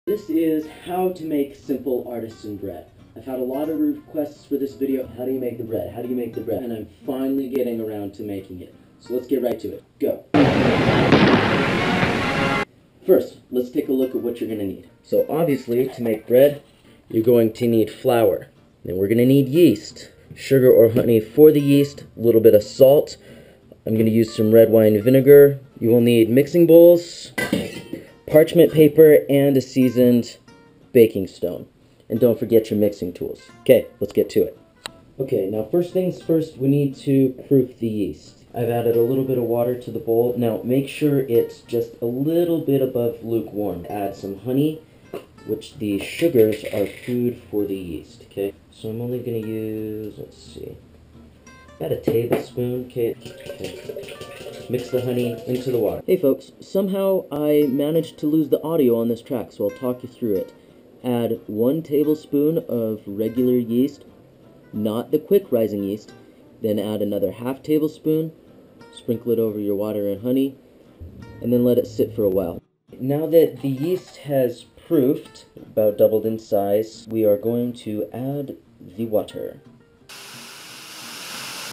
This is how to make simple artisan bread. I've had a lot of requests for this video. How do you make the bread? How do you make the bread? And I'm finally getting around to making it. So let's get right to it. Go. First, let's take a look at what you're going to need. So obviously, to make bread, you're going to need flour. Then we're going to need yeast, sugar or honey for the yeast, a little bit of salt. I'm going to use some red wine vinegar. You will need mixing bowls, parchment paper, and a seasoned baking stone. And don't forget your mixing tools. Okay, let's get to it. Okay, now first things first, we need to proof the yeast. I've added a little bit of water to the bowl. Now make sure it's just a little bit above lukewarm. Add some honey, which the sugars are food for the yeast, okay? So I'm only going to use, let's see, about a tablespoon, okay? Mix the honey into the water. Hey folks, somehow I managed to lose the audio on this track, so I'll talk you through it. Add 1 tablespoon of regular yeast, not the quick rising yeast, then add another half tablespoon, sprinkle it over your water and honey, and then let it sit for a while. Now that the yeast has proofed, about doubled in size, we are going to add the water.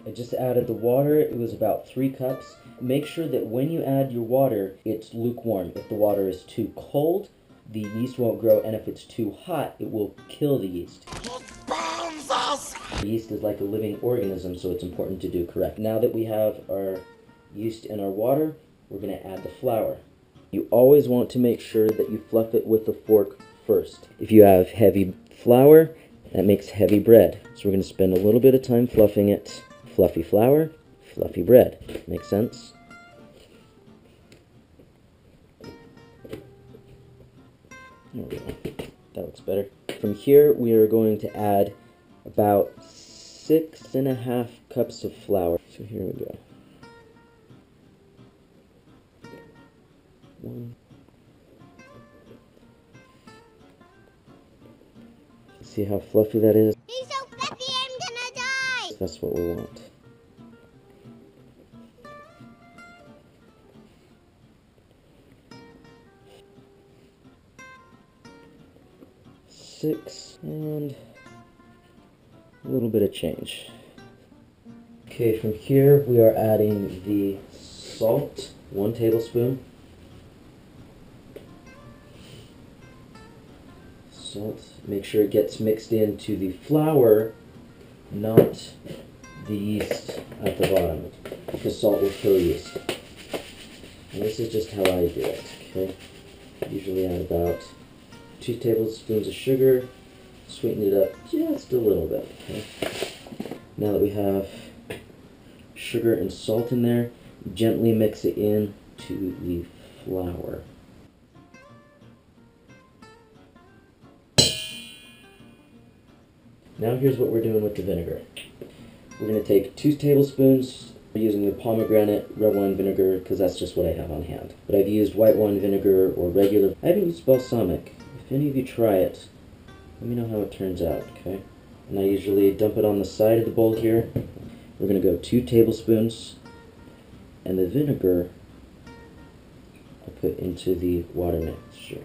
I just added the water. It was about 3 cups. Make sure that when you add your water, it's lukewarm. If the water is too cold, the yeast won't grow, and if it's too hot, it will kill the yeast. The yeast is like a living organism, so it's important to do correct. Now that we have our yeast in our water, we're going to add the flour. You always want to make sure that you fluff it with a fork first. If you have heavy flour, that makes heavy bread. So we're going to spend a little bit of time fluffing it. Fluffy flour, fluffy bread. Make sense? There we go. That looks better. From here, we are going to add about 6.5 cups of flour. So here we go. 1. See how fluffy that is? He's so fluffy, I'm gonna die! That's what we want. Six and a little bit of change. Okay, from here we are adding the salt, 1 tablespoon. Salt. Make sure it gets mixed into the flour, not the yeast at the bottom, because salt will kill yeast. And this is just how I do it, okay? Usually add about 2 tablespoons of sugar, sweeten it up just a little bit, okay? Now that we have sugar and salt in there, gently mix it in to the flour. Now here's what we're doing with the vinegar. We're going to take 2 tablespoons. We're using the pomegranate red wine vinegar because that's just what I have on hand. But I've used white wine vinegar or regular. I haven't used balsamic. If any of you try it, let me know how it turns out, okay? And I usually dump it on the side of the bowl here. We're going to go 2 tablespoons. And the vinegar I put into the water mixture.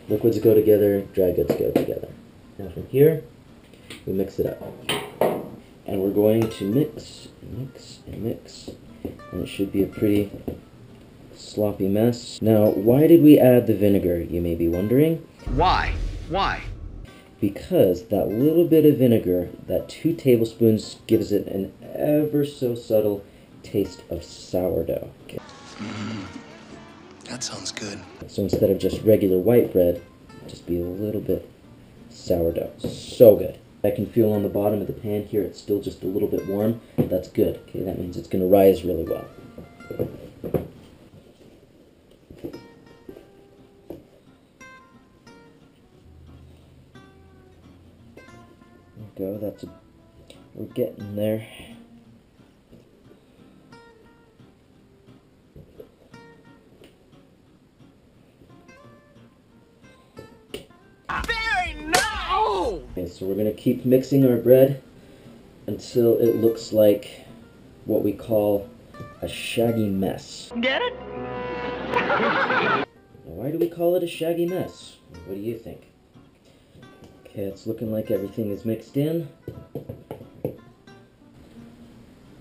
Liquids go together, dry goods go together. Now from here, we mix it up. And we're going to mix, mix, and mix. And it should be a pretty sloppy mess. Now, why did we add the vinegar, you may be wondering? Why? Why? Because that little bit of vinegar, that 2 tablespoons, gives it an ever so subtle taste of sourdough. Okay. That sounds good. So instead of just regular white bread, just be a little bit sourdough. So good. I can feel on the bottom of the pan here, it's still just a little bit warm. That's good. Okay, that means it's going to rise really well. There we go. We're getting there. Okay, so we're going to keep mixing our bread until it looks like what we call a shaggy mess. Get it? Why do we call it a shaggy mess? What do you think? Okay, it's looking like everything is mixed in.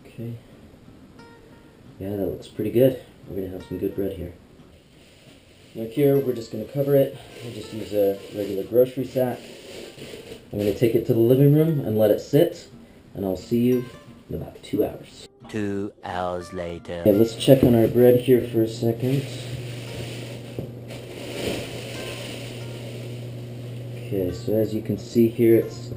Okay. Yeah, that looks pretty good. We're gonna have some good bread here. Now here, we're just gonna cover it. We'll just use a regular grocery sack. I'm gonna take it to the living room and let it sit, and I'll see you in about 2 hours. 2 hours later. Okay, let's check on our bread here for a second. Okay, so as you can see here, it's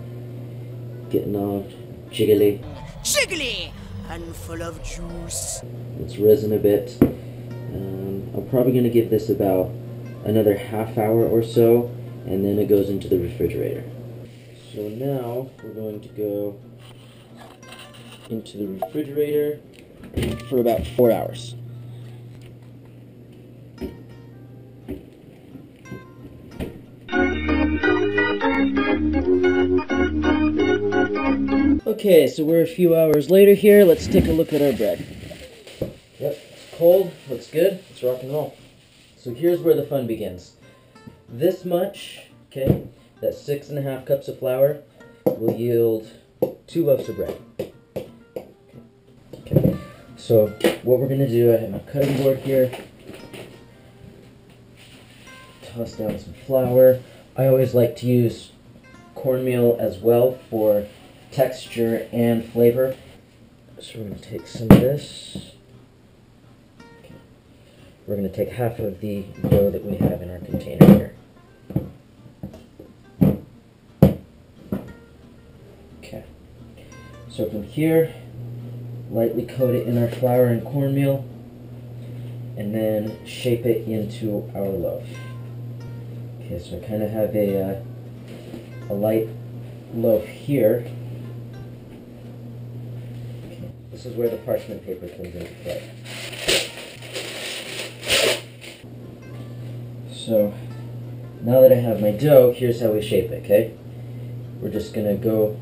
getting all jiggly. Jiggly and full of juice. It's risen a bit. I'm probably going to give this about another half hour or so, and then it goes into the refrigerator. So now we're going to go into the refrigerator for about 4 hours. Okay, so we're a few hours later here. Let's take a look at our bread. Yep, it's cold, looks good, let's rock and roll. So here's where the fun begins. This much, okay, that's 6.5 cups of flour will yield 2 loaves of bread. Okay, so what we're gonna do, I have my cutting board here. Toss down some flour. I always like to use cornmeal as well for texture and flavor. So we're going to take some of this. Okay. We're going to take half of the dough that we have in our container here. Okay. So from here, lightly coat it in our flour and cornmeal, and then shape it into our loaf. Okay, so I kind of have a light loaf here. Okay, this is where the parchment paper comes into play. So now that I have my dough, here's how we shape it, okay? We're just going to go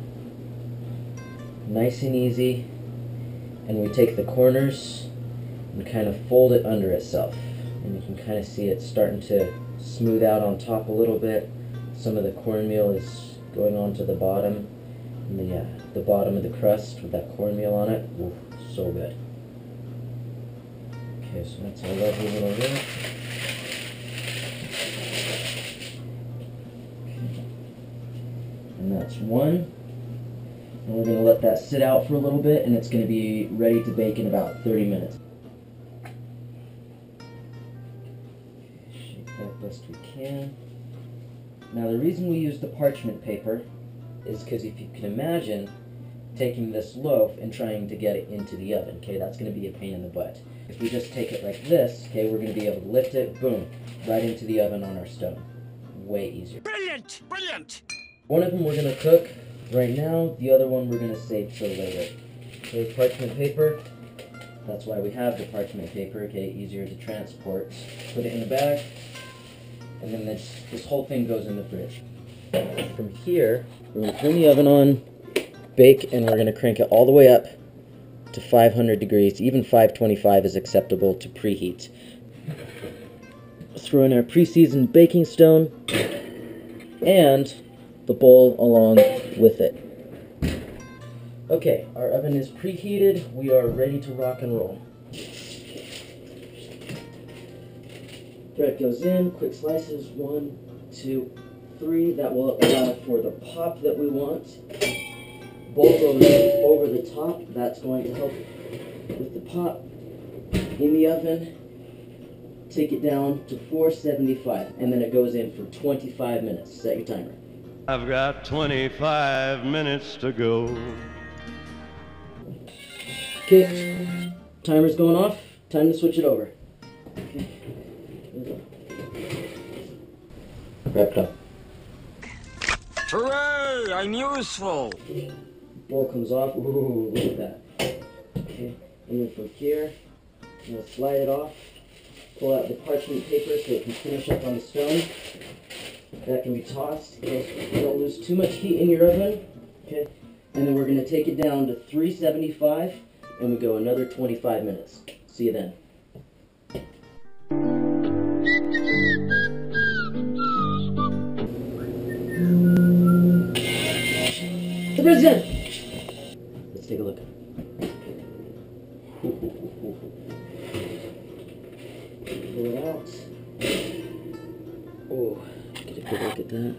nice and easy, and we take the corners and kind of fold it under itself. And you can kind of see it starting to smooth out on top a little bit. Some of the cornmeal is going onto the bottom, and the bottom of the crust with that cornmeal on it. Ooh, so good. Okay, so that's our lovely little roll. Okay. And that's one. And we're going to let that sit out for a little bit, and it's going to be ready to bake in about 30 minutes. Shake that best we can. Now the reason we use the parchment paper is because if you can imagine taking this loaf and trying to get it into the oven, okay, that's going to be a pain in the butt. If we just take it like this, okay, we're going to be able to lift it, boom, right into the oven on our stone. Way easier. Brilliant! Brilliant! One of them we're going to cook right now, the other one we're going to save for later. Okay, parchment paper, that's why we have the parchment paper, okay, easier to transport. Put it in a bag, and then this whole thing goes in the fridge. From here, we're going to turn the oven on, bake, and we're going to crank it all the way up to 500 degrees. Even 525 is acceptable to preheat. Throw in our pre-seasoned baking stone and the bowl along with it. Okay, our oven is preheated. We are ready to rock and roll. Bread goes in, quick slices, 1, 2, 3. That will allow for the pop that we want. Bowl goes over the top. That's going to help with the pop. In the oven, take it down to 475, and then it goes in for 25 minutes. Set your timer. I've got 25 minutes to go. Okay, timer's going off. Time to switch it over. Okay. Wrap it up. Hooray! I'm useful! Bowl comes off. Ooh, look at that. Okay, and then from here, I'm going to slide it off. Pull out the parchment paper so it can finish up on the stone. That can be tossed. Okay, so don't lose too much heat in your oven. Okay, and then we're going to take it down to 375, and we go another 25 minutes. See you then. bread's done. Let's take a look. Pull it out. Oh, get a good look at that.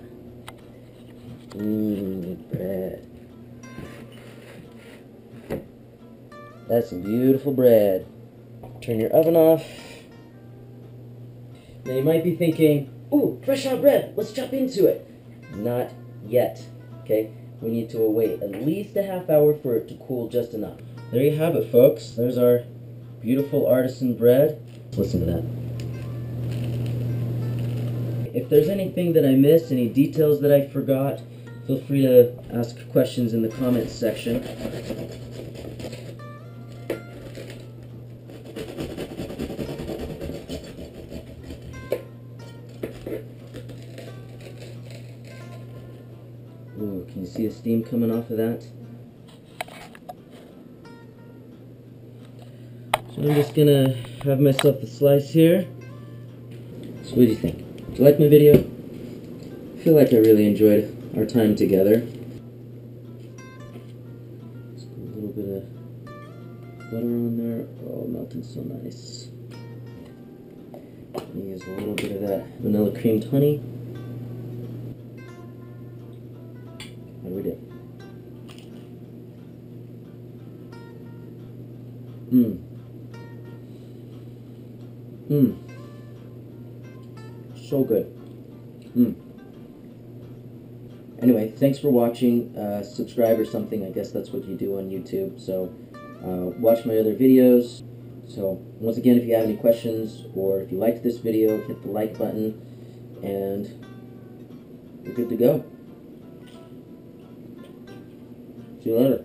Bread. That's some beautiful bread. Turn your oven off. Now you might be thinking, ooh, fresh hot bread, let's jump into it. Not yet, okay? We need to wait at least a half hour for it to cool just enough. There you have it, folks. There's our beautiful artisan bread. Listen to that. If there's anything that I missed, any details that I forgot, feel free to ask questions in the comments section. Ooh, can you see the steam coming off of that? So I'm just gonna have myself a slice here. So what do you think? Do you like my video? I feel like I really enjoyed our time together. Just a little bit of butter on there. Oh, melting so nice. Use a little bit of that vanilla creamed honey. How do we do? So good. Anyway, thanks for watching. Subscribe or something. I guess that's what you do on YouTube. So watch my other videos. So once again, if you have any questions or if you liked this video, hit the like button and we're good to go. See you later.